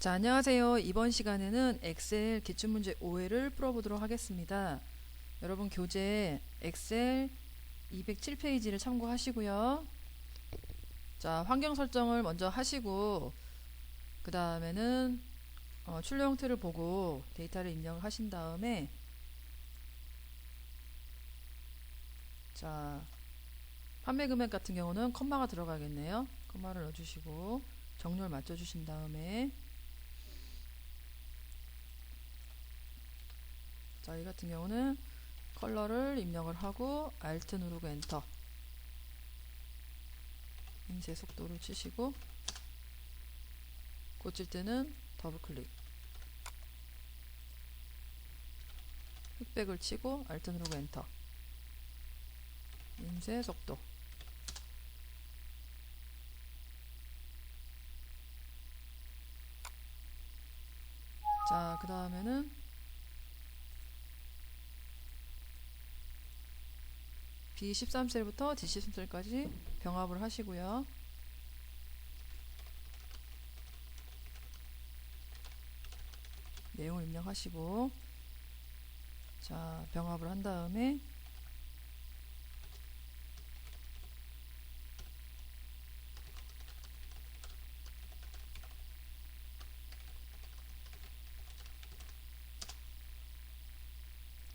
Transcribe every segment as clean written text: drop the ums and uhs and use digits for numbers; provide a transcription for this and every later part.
자, 안녕하세요. 이번 시간에는 엑셀 기출문제 5회를 풀어보도록 하겠습니다. 여러분 교재 엑셀 207페이지를 참고하시고요. 자, 환경 설정을 먼저 하시고 그 다음에는 출력 형태를 보고 데이터를 입력을 하신 다음에 자, 판매 금액 같은 경우는 컴마가 들어가겠네요. 컴마를 넣어주시고 정렬 맞춰주신 다음에 자, 이 같은 경우는 컬러를 입력을 하고 Alt 누르고 엔터, 인쇄 속도를 치시고 고칠 때는 더블 클릭, 흑백을 치고 Alt 누르고 엔터, 인쇄 속도. 자, 그 다음에는 B13셀부터 D13셀까지 병합을 하시고요. 내용을 입력하시고 자, 병합을 한 다음에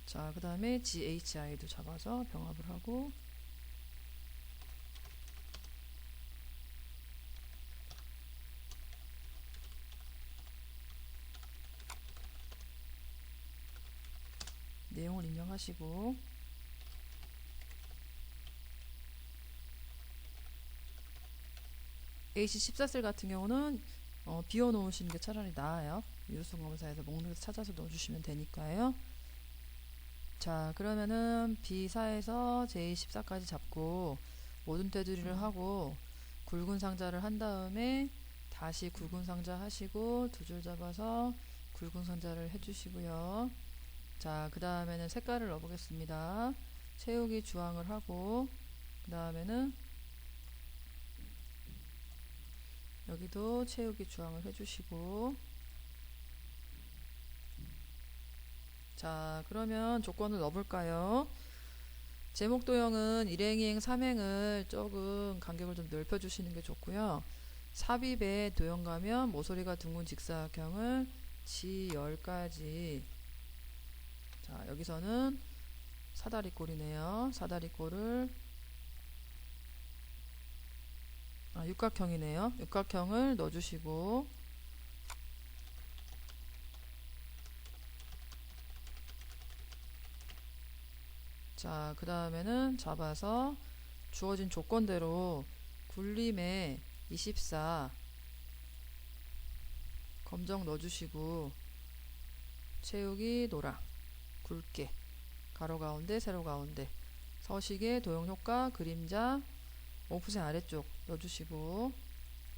자, 그 다음에 GHI도 잡아서 병합을 하고 내용을 입력하시고 AC14셀 같은 경우는 비워 놓으시는 게 차라리 나아요. 유효성 검사에서 목록에서 찾아서 넣어주시면 되니까요. 자, 그러면은 B4에서 J14까지 잡고 모든 테두리를 하고 굵은 상자를 한 다음에 다시 굵은 상자 하시고 두 줄 잡아서 굵은 상자를 해주시고요. 자, 그 다음에는 색깔을 넣어 보겠습니다. 채우기 주황을 하고 그 다음에는 여기도 채우기 주황을 해주시고 자, 그러면 조건을 넣어볼까요? 제목 도형은 일행이행 3행을 조금 간격을 좀 넓혀주시는 게 좋고요. 삽입에 도형 가면 모서리가 둥근 직사각형을 G10까지. 자, 여기서는 사다리꼴이네요. 사다리꼴을 육각형이네요. 육각형을 넣어주시고 자, 그 다음에는 잡아서 주어진 조건대로 굴림에 24 검정 넣어주시고 채우기 노랑, 굵게 가로 가운데 세로 가운데 서식의 도형 효과 그림자 오프셋 아래쪽 넣어주시고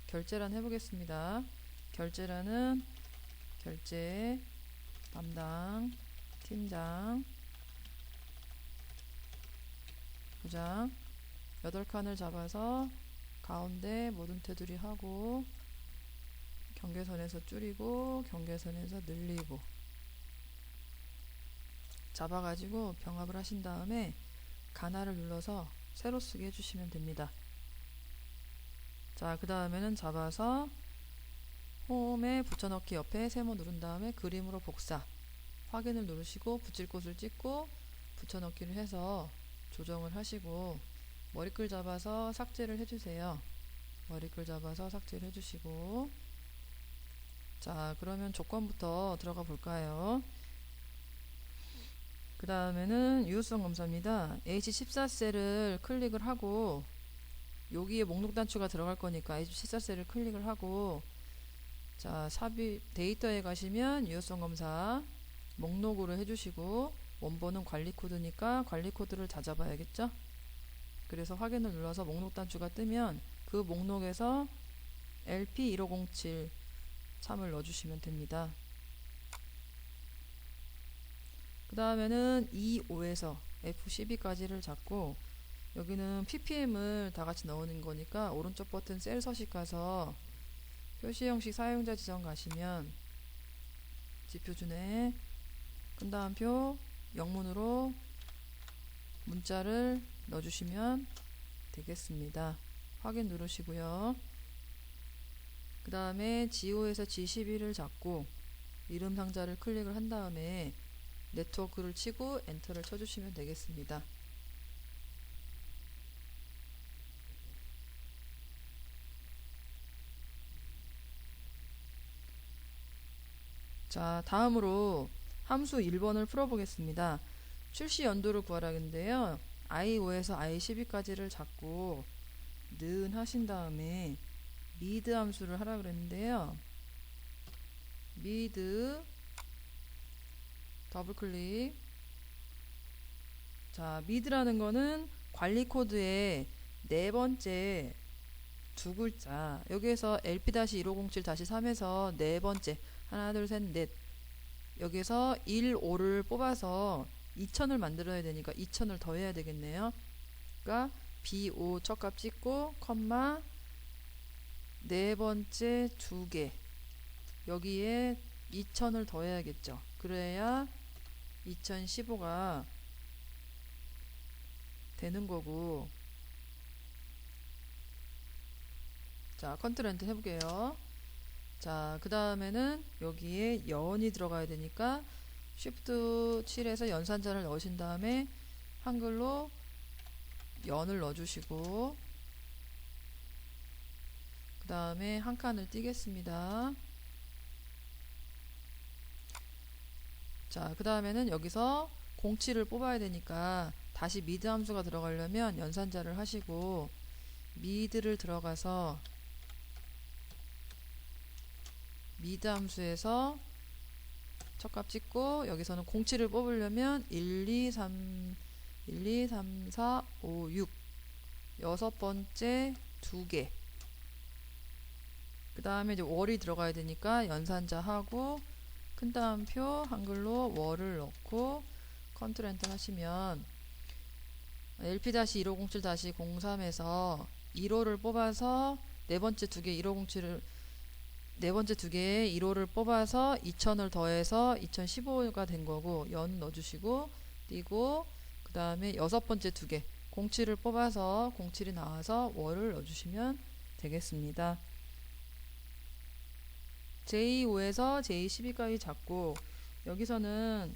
결제란 해보겠습니다. 결제란은 결제 담당 팀장 부장 8칸을 잡아서 가운데 모든 테두리 하고 경계선에서 줄이고 경계선에서 늘리고 잡아가지고 병합을 하신 다음에 가나를 눌러서 세로 쓰게 해주시면 됩니다. 자, 그 다음에는 잡아서 홈에 붙여넣기 옆에 세모 누른 다음에 그림으로 복사 확인을 누르시고 붙일 곳을 찍고 붙여넣기를 해서 조정을 하시고 머리끌 잡아서 삭제를 해주세요. 머리끌 잡아서 삭제를 해주시고 자, 그러면 조건부터 들어가 볼까요? 그 다음에는 유효성 검사입니다. H14셀을 클릭을 하고 여기에 목록 단추가 들어갈 거니까 H14셀을 클릭을 하고 자, 삽입 데이터에 가시면 유효성 검사 목록으로 해주시고 원본은 관리 코드니까 관리 코드를 다 잡아야겠죠? 그래서 확인을 눌러서 목록 단추가 뜨면 그 목록에서 LP1507 참을 넣어주시면 됩니다. 그 다음에는 E5에서 F12까지를 잡고 여기는 ppm을 다 같이 넣는 거니까 오른쪽 버튼 셀 서식 가서 표시 형식 사용자 지정 가시면 지표준에 끈다음표 영문으로 문자를 넣어주시면 되겠습니다. 확인 누르시고요. 그 다음에 G5에서 G12를 잡고 이름 상자를 클릭을 한 다음에 네트워크를 치고 엔터를 쳐주시면 되겠습니다. 자, 다음으로 함수 1번을 풀어보겠습니다. 출시 연도를 구하라는데요. i5에서 i12까지를 잡고 는 하신 다음에 미드 함수를 하라 그랬는데요. 미드 더블 클릭. 자, 미드라는 거는 관리 코드의 네 번째 두 글자. 여기에서 lp-1507-3에서 네 번째 하나 둘 셋 넷 여기서 1, 5를 뽑아서 2000을 만들어야 되니까 2000을 더해야 되겠네요. 그러니까 B5 첫값 찍고 컴마 네 번째 두 개 여기에 2000을 더해야겠죠. 그래야 2015가 되는 거고. 자, 컨트롤 엔터 해볼게요. 자, 그 다음에는 여기에 연이 들어가야 되니까 Shift 7에서 연산자를 넣으신 다음에 한글로 연을 넣어주시고 그 다음에 한 칸을 띄겠습니다. 자, 그 다음에는 여기서 07을 뽑아야 되니까 다시 미드 함수가 들어가려면 연산자를 하시고 미드를 들어가서 미드 함수에서 첫값 찍고 여기서는 07을 뽑으려면 1, 2, 3, 4, 5, 6 여섯 번째 두 개. 그 다음에 이제 월이 들어가야 되니까 연산자 하고 큰 따옴표 한글로 월을 넣고 컨트롤 엔터 하시면 lp-1507-03에서 1호를 뽑아서 네 번째 두 개 1507을 네 번째 두 개에 1호를 뽑아서 2000을 더해서 2015가 된 거고 연 넣어주시고 띄고 그 다음에 여섯 번째 두 개 07을 뽑아서 07이 나와서 월을 넣어주시면 되겠습니다. J5에서 J12까지 잡고 여기서는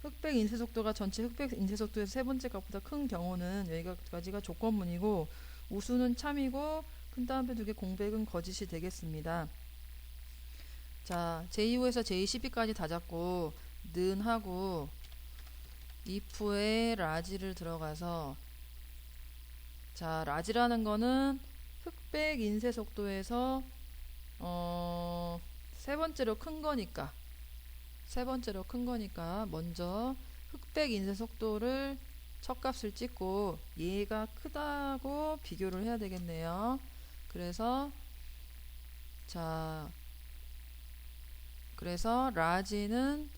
흑백 인쇄 속도가 전체 흑백 인쇄 속도에서 세 번째 값보다 큰 경우는 여기까지가 조건문이고 우수는 참이고 큰 따옴표 두 개 공백은 거짓이 되겠습니다. 자, J5에서 J12까지 다 잡고 는 하고 if에 라지를 들어가서 자, 라지라는 거는 흑백 인쇄 속도에서 세 번째로 큰 거니까 먼저 흑백 인쇄 속도를 첫 값을 찍고 얘가 크다고 비교를 해야 되겠네요. 그래서 자, 그래서 라지는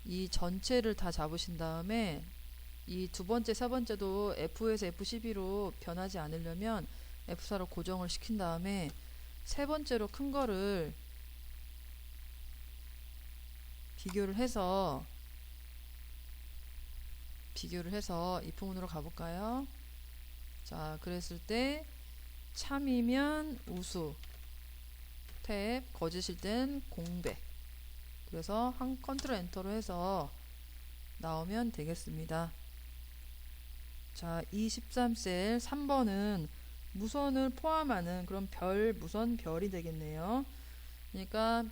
이 전체를 다 잡으신 다음에 이 두 번째, 세 번째도 F에서 F12로 변하지 않으려면 F4로 고정을 시킨 다음에 세 번째로 큰 거를 비교를 해서 if문으로 가볼까요? 자, 그랬을 때 참이면 우수, 탭, 거짓일 땐 공백. 그래서 한 컨트롤 엔터로 해서 나오면 되겠습니다. 자, 23셀 3번은 무선을 포함하는 그런 무선 별이 되겠네요. 그러니까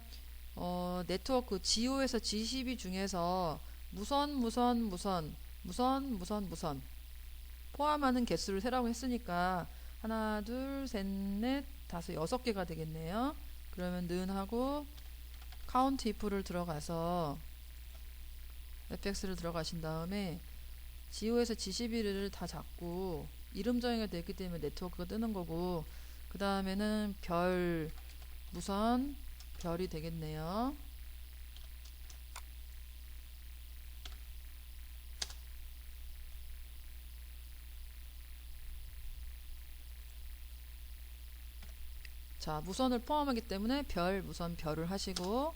네트워크 G5에서 G12 중에서 무선 포함하는 개수를 세라고 했으니까 하나, 둘, 셋, 넷, 다섯, 6개가 되겠네요. 그러면 는 하고 카운트 if를 들어가서 fx를 들어가신 다음에 G5에서 G11을 다 잡고 이름 정의가 됐기 때문에 네트워크가 뜨는 거고 그 다음에는 무선 별이 되겠네요. 자, 무선을 포함하기 때문에 별, 무선, 별을 하시면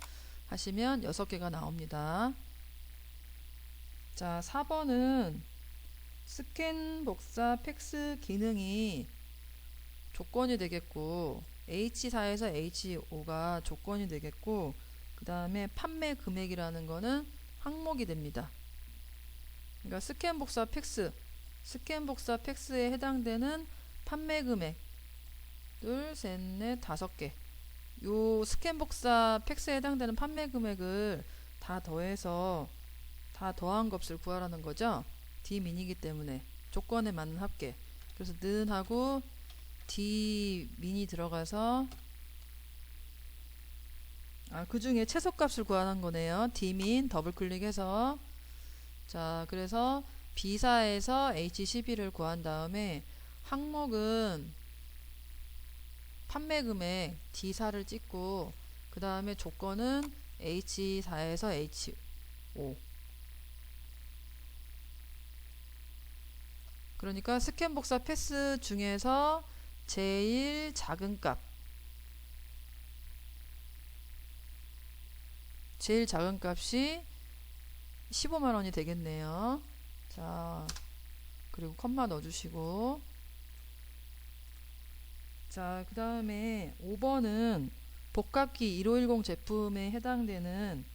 6개가 나옵니다. 자, 4번은 스캔, 복사, 팩스 기능이 조건이 되겠고 H4에서 H5가 조건이 되겠고, 그 다음에 판매 금액이라는 거는 항목이 됩니다. 그러니까 스캔, 복사, 팩스에 해당되는 판매 금액 둘, 셋, 넷, 5개. 요 스캔, 복사, 팩스에 해당되는 판매 금액을 다 더한 값을 구하라는 거죠. D민이기 때문에 조건에 맞는 합계. 그래서 는 하고 D민이 들어가서 그 중에 최소값을 구하는 거네요. D민 더블 클릭해서, 자, 그래서 B4에서 H12를 구한 다음에 항목은 판매 금액 D4를 찍고, 그 다음에 조건은 H4에서 H5. 그러니까 스캔, 복사, 패스 중에서 제일 작은 값이 15만원이 되겠네요. 자, 그리고 컴마 넣어주시고, 자, 그 다음에 5번은 복합기 1510 제품에 해당되는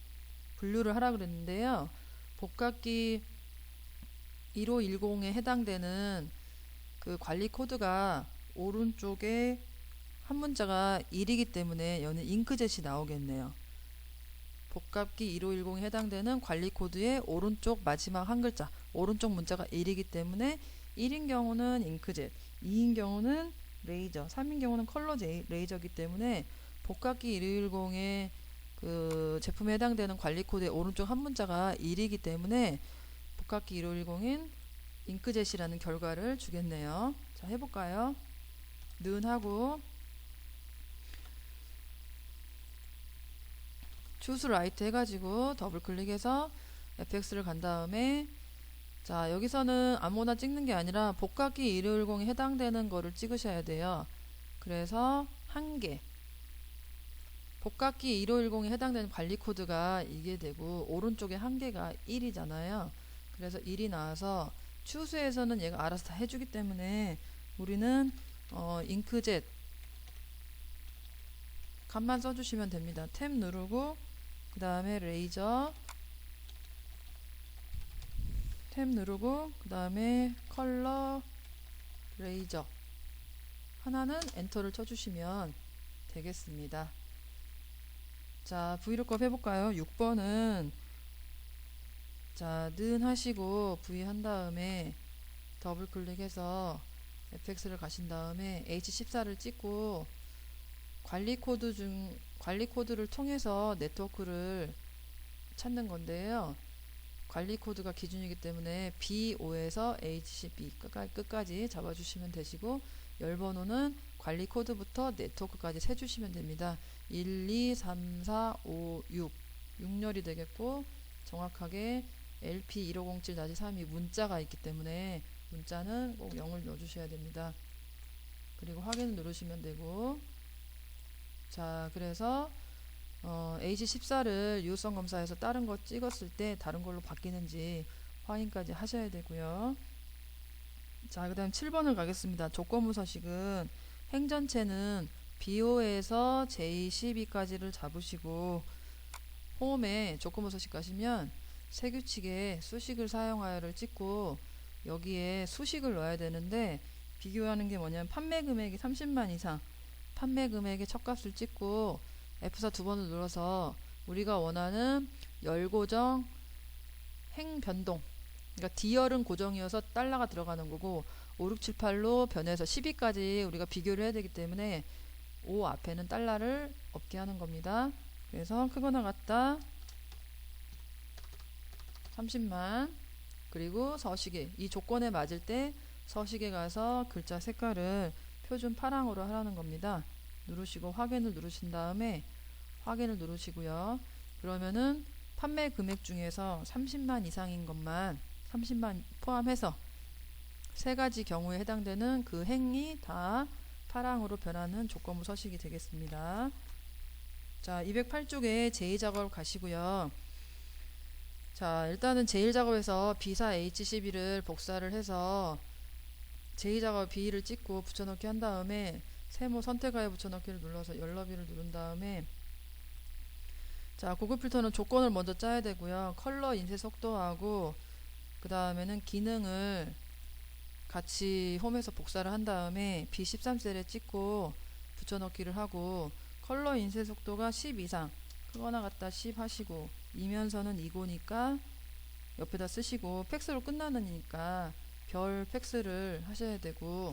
분류를 하라 그랬는데요. 복합기 1510에 해당되는 그 관리 코드가 오른쪽에 한 문자가 1이기 때문에 여기는 잉크젯이 나오겠네요. 복합기 1510에 해당되는 관리 코드의 오른쪽 마지막 한 글자, 오른쪽 문자가 1이기 때문에 1인 경우는 잉크젯, 2인 경우는 레이저, 3인 경우는 컬러 레이저이기 때문에 복합기 1510의 그 제품에 해당되는 관리 코드의 오른쪽 한 문자가 1이기 때문에 복합기 1510인 잉크젯이라는 결과를 주겠네요. 자, 해볼까요? 는 하고 choose right 해가지고 더블 클릭해서 fx를 간 다음에, 자, 여기서는 아무나 찍는 게 아니라 복합기 1510에 해당되는 거를 찍으셔야 돼요. 그래서 한 개, 복합기 1510에 해당되는 관리 코드가 이게 되고 오른쪽에 한 개가 1이잖아요. 그래서 1이 나와서 추수에서는 얘가 알아서 다 해주기 때문에 우리는 잉크젯 값만 써주시면 됩니다. 탭 누르고 그 다음에 레이저 탭 누르고 그 다음에 컬러 레이저 하나는 엔터를 쳐주시면 되겠습니다. 자, 브이로그업 해볼까요? 6번은 자, 는 하시고 V 한 다음에 더블 클릭해서 fx를 가신 다음에 H14를 찍고 관리 코드를 통해서 네트워크를 찾는 건데요. 관리 코드가 기준이기 때문에 B5에서 HCB 끝까지 잡아주시면 되시고, 열번호는 관리 코드부터 네트워크까지 세주시면 됩니다. 1, 2, 3, 4, 5, 6. 6열이 되겠고, 정확하게 LP1507-3이 문자가 있기 때문에 문자는 꼭 0을 넣어주셔야 됩니다. 그리고 확인을 누르시면 되고, 자, 그래서 H14를 유효성 검사에서 다른 거 찍었을 때 다른 걸로 바뀌는지 확인까지 하셔야 되고요. 자, 그 다음 7번을 가겠습니다. 조건부 서식은 행전체는 B5에서 J12까지를 잡으시고 홈에 조건부 서식 가시면 세규칙에 수식을 사용하여를 찍고 여기에 수식을 넣어야 되는데, 비교하는 게 뭐냐면 판매 금액이 30만 이상, 판매 금액의 첫 값을 찍고 F4 두 번을 눌러서 우리가 원하는 열 고정 행 변동, 그러니까 D열은 고정이어서 달러가 들어가는 거고 5, 6, 7, 8로 변해서 12까지 우리가 비교를 해야 되기 때문에 5 앞에는 달러를 없게 하는 겁니다. 그래서 크거나 같다 30만, 그리고 서식에 이 조건에 맞을 때 서식에 가서 글자 색깔을 표준 파랑으로 하라는 겁니다. 누르시고 확인을 누르신 다음에 확인을 누르시고요. 그러면은 판매 금액 중에서 30만 이상인 것만 30만 포함해서 세 가지 경우에 해당되는 그 행이 다 파랑으로 변하는 조건부 서식이 되겠습니다. 자, 208쪽에 제2작업 가시고요. 자, 일단은 제1작업에서 B사 H12를 복사를 해서 제2작업 B를 찍고 붙여넣기 한 다음에 세모 선택하여 붙여넣기를 눌러서 열너비를 누른 다음에 자, 고급 필터는 조건을 먼저 짜야 되고요. 컬러 인쇄 속도하고 그 다음에는 기능을 같이 홈에서 복사를 한 다음에 B13셀에 찍고 붙여넣기를 하고 컬러 인쇄 속도가 10 이상 크거나 같다 10 하시고 이면서는 이고니까 옆에다 쓰시고 팩스로 끝나느니까 별 팩스를 하셔야 되고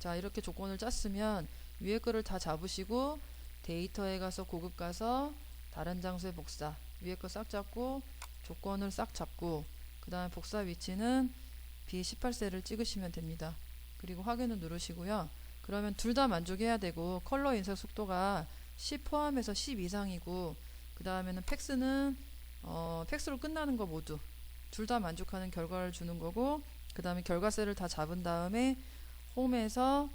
자, 이렇게 조건을 짰으면 위에 거를 다 잡으시고 데이터에 가서 고급 가서 다른 장소에 복사 위에 거 싹 잡고 조건을 싹 잡고 그 다음에 복사 위치는 B18셀을 찍으시면 됩니다. 그리고 확인을 누르시고요. 그러면 둘 다 만족해야 되고 컬러 인쇄 속도가 10 포함해서 10 이상이고 그 다음에는 팩스는 팩스로 끝나는 거 모두 둘 다 만족하는 결과를 주는 거고 그 다음에 결과셀을 다 잡은 다음에 홈에서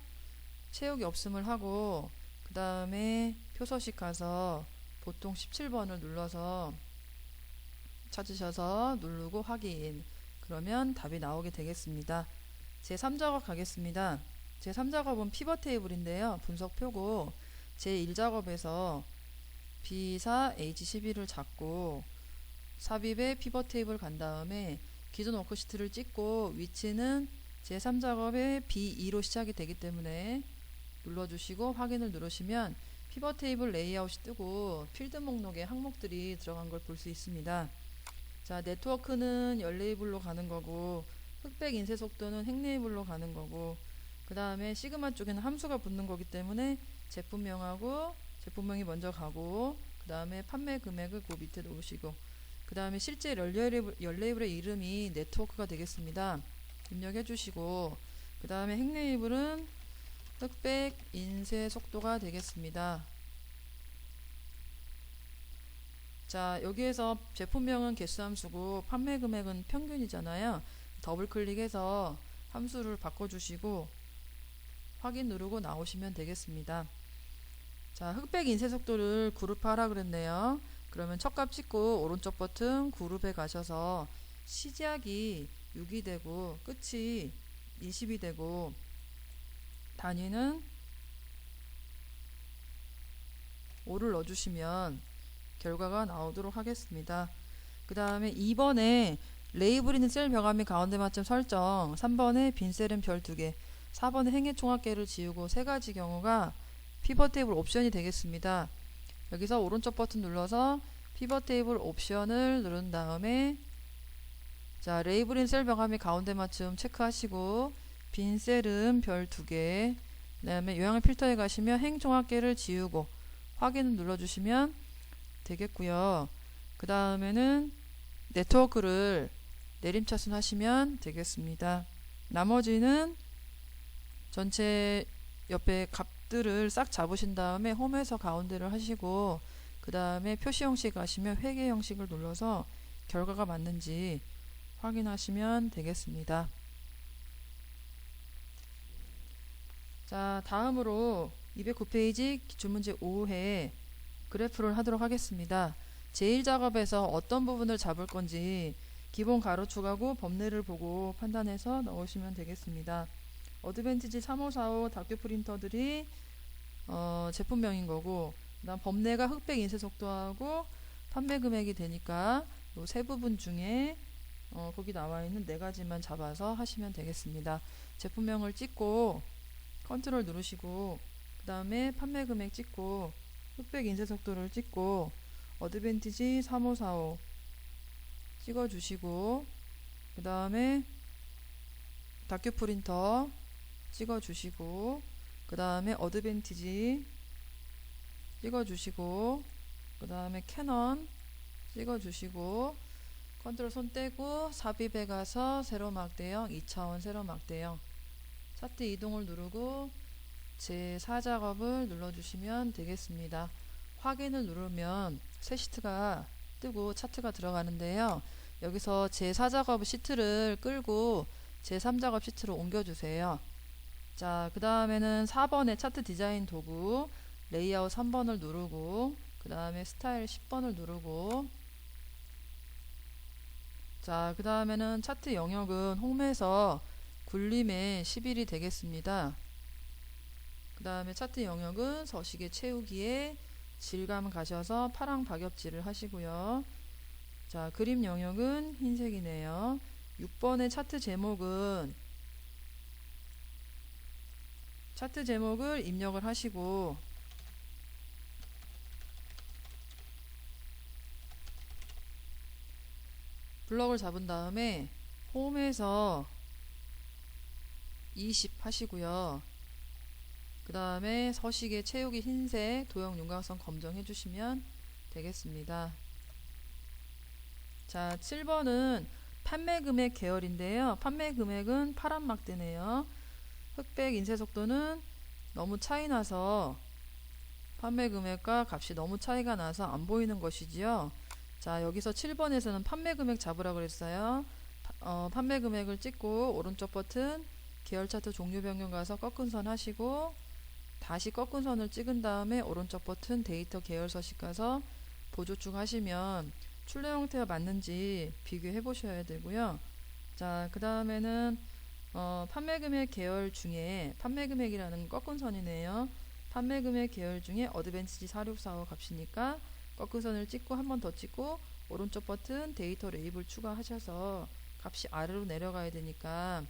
채우기 없음을 하고 그 다음에 표서식 가서 보통 17번을 눌러서 찾으셔서 누르고 확인 그러면 답이 나오게 되겠습니다. 제3작업 가겠습니다. 제3작업은 피벗 테이블인데요. 분석표고 제1작업에서 B사 H12를 잡고 삽입에 피벗 테이블 간 다음에 기존 워크시트를 찍고 위치는 제3작업의 B2로 시작이 되기 때문에 눌러주시고 확인을 누르시면 피벗 테이블 레이아웃이 뜨고 필드 목록에 항목들이 들어간 걸 볼 수 있습니다. 자, 네트워크는 열 레이블로 가는 거고 흑백 인쇄 속도는 행 레이블로 가는 거고 그 다음에 시그마 쪽에는 함수가 붙는 거기 때문에 제품명하고 제품명이 먼저 가고 그 다음에 판매 금액을 그 밑에 놓으시고 그 다음에 실제 열 레이블의 이름이 네트워크가 되겠습니다. 입력해 주시고 그 다음에 행 레이블은 흑백 인쇄 속도가 되겠습니다. 자, 여기에서 제품명은 개수함수고 판매 금액은 평균이잖아요. 더블 클릭해서 함수를 바꿔주시고 확인 누르고 나오시면 되겠습니다. 자, 흑백 인쇄 속도를 그룹하라 그랬네요. 그러면 첫 값 찍고 오른쪽 버튼 그룹에 가셔서 시작이 6이 되고 끝이 20이 되고 단위는 5를 넣어주시면 결과가 나오도록 하겠습니다. 그 다음에 2번에 레이블 있는 셀 병합 및 가운데 맞춤 설정 3번에 빈 셀은 별 2개 4번에 행의 총합계를 지우고 3가지 경우가 피벗 테이블 옵션이 되겠습니다. 여기서 오른쪽 버튼 눌러서 피벗 테이블 옵션을 누른 다음에 자, 레이블인 셀 병합 및 가운데 맞춤 체크하시고 빈 셀은 별 2개 그 다음에 요약의 필터에 가시면 행 총합계를 지우고 확인을 눌러주시면 되겠고요. 그 다음에는 네트워크를 내림차순 하시면 되겠습니다. 나머지는 전체 옆에 값들을 싹 잡으신 다음에 홈에서 가운데를 하시고 그 다음에 표시 형식 가시면 회계 형식을 눌러서 결과가 맞는지 확인하시면 되겠습니다. 자, 다음으로 209페이지 기출문제 5회 그래프를 하도록 하겠습니다. 제1작업에서 어떤 부분을 잡을 건지 기본 가로축하고 범례를 보고 판단해서 넣으시면 되겠습니다. 어드밴티지 3545 다큐 프린터들이 제품명인 거고 그 다음 범례가 흑백 인쇄 속도하고 판매 금액이 되니까 이 세 부분 중에 거기 나와 있는 4가지만 잡아서 하시면 되겠습니다. 제품명을 찍고 컨트롤 누르시고 그 다음에 판매 금액 찍고 흑백 인쇄 속도를 찍고 어드밴티지 3545 찍어주시고 그 다음에 다큐 프린터 찍어주시고 그 다음에 어드밴티지 찍어주시고 그 다음에 캐넌 찍어주시고 컨트롤 손 떼고 삽입에 가서 세로 막대형 2차원 세로 막대형 차트 이동을 누르고 제4작업을 눌러주시면 되겠습니다. 확인을 누르면 새 시트가 뜨고 차트가 들어가는데요. 여기서 제4작업 시트를 끌고 제3작업 시트로 옮겨주세요. 자, 그 다음에는 4번의 차트 디자인 도구 레이아웃 3번을 누르고 그 다음에 스타일 10번을 누르고 자, 그 다음에는 차트 영역은 홈에서 굴림의 10일이 되겠습니다. 그 다음에 차트 영역은 서식에 채우기에 질감 가셔서 파랑 박엽질을 하시고요. 자, 그림 영역은 흰색이네요. 6번의 차트 제목을 입력을 하시고 블럭을 잡은 다음에 홈에서 20 하시고요. 그 다음에 서식에 채우기 흰색, 도형 윤곽선 검정해 주시면 되겠습니다. 자, 7번은 판매 금액 계열인데요. 판매 금액은 파란 막대네요. 흑백 인쇄 속도는 너무 차이 나서 판매 금액과 값이 너무 차이가 나서 안 보이는 것이지요. 자, 여기서 7번에서는 판매 금액 잡으라 그랬어요. 판매 금액을 찍고 오른쪽 버튼 계열 차트 종류 변경 가서 꺾은 선 하시고 다시 꺾은 선을 찍은 다음에 오른쪽 버튼 데이터 계열 서식 가서 보조축 하시면 출력 형태와 맞는지 비교해 보셔야 되고요. 자, 그 다음에는 판매 금액 계열 중에 판매 금액이라는 꺾은 선이네요. 판매 금액 계열 중에 어드밴티지 4645 값이니까 꺾은 선을 찍고 한 번 더 찍고 오른쪽 버튼 데이터 레이블 추가하셔서 값이 아래로 내려가야 되니까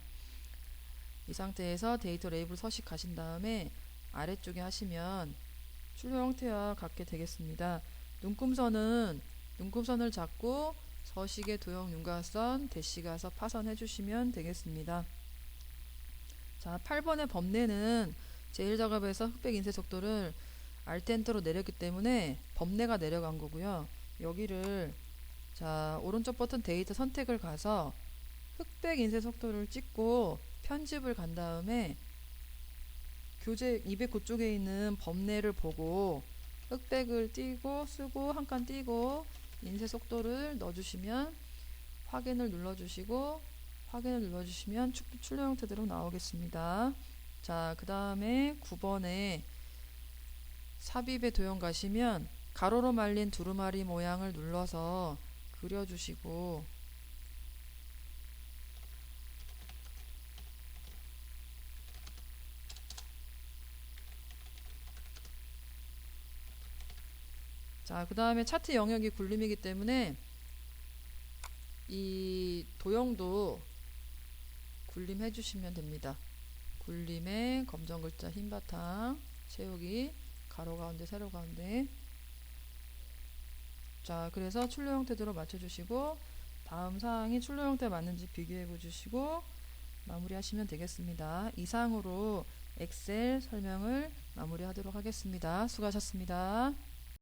이 상태에서 데이터 레이블 서식 가신 다음에 아래쪽에 하시면 출력 형태와 같게 되겠습니다. 눈금선을 잡고 서식의 도형 윤곽선 대시 가서 파선해 주시면 되겠습니다. 자, 8번의 범례는 제일 작업에서 흑백 인쇄 속도를 Alt 엔터로 내렸기 때문에 범례가 내려간 거고요. 여기를 자, 오른쪽 버튼 데이터 선택을 가서 흑백 인쇄 속도를 찍고 편집을 간 다음에 교재 209쪽에 있는 범례를 보고 흑백을 띄고 쓰고 한 칸 띄고 인쇄 속도를 넣어주시면 확인을 눌러주시고 확인을 눌러주시면 출력 형태대로 나오겠습니다. 자, 그 다음에 9번에 삽입의 도형 가시면 가로로 말린 두루마리 모양을 눌러서 그려주시고 자, 그 다음에 차트 영역이 굴림이기 때문에 이 도형도 굴림해 주시면 됩니다. 굴림에 검정 글자 흰 바탕 채우기 가로 가운데 세로 가운데 자, 그래서 출력 형태대로 맞춰주시고 다음 사항이 출력 형태에 맞는지 비교해 보주시고 마무리 하시면 되겠습니다. 이상으로 엑셀 설명을 마무리하도록 하겠습니다. 수고하셨습니다.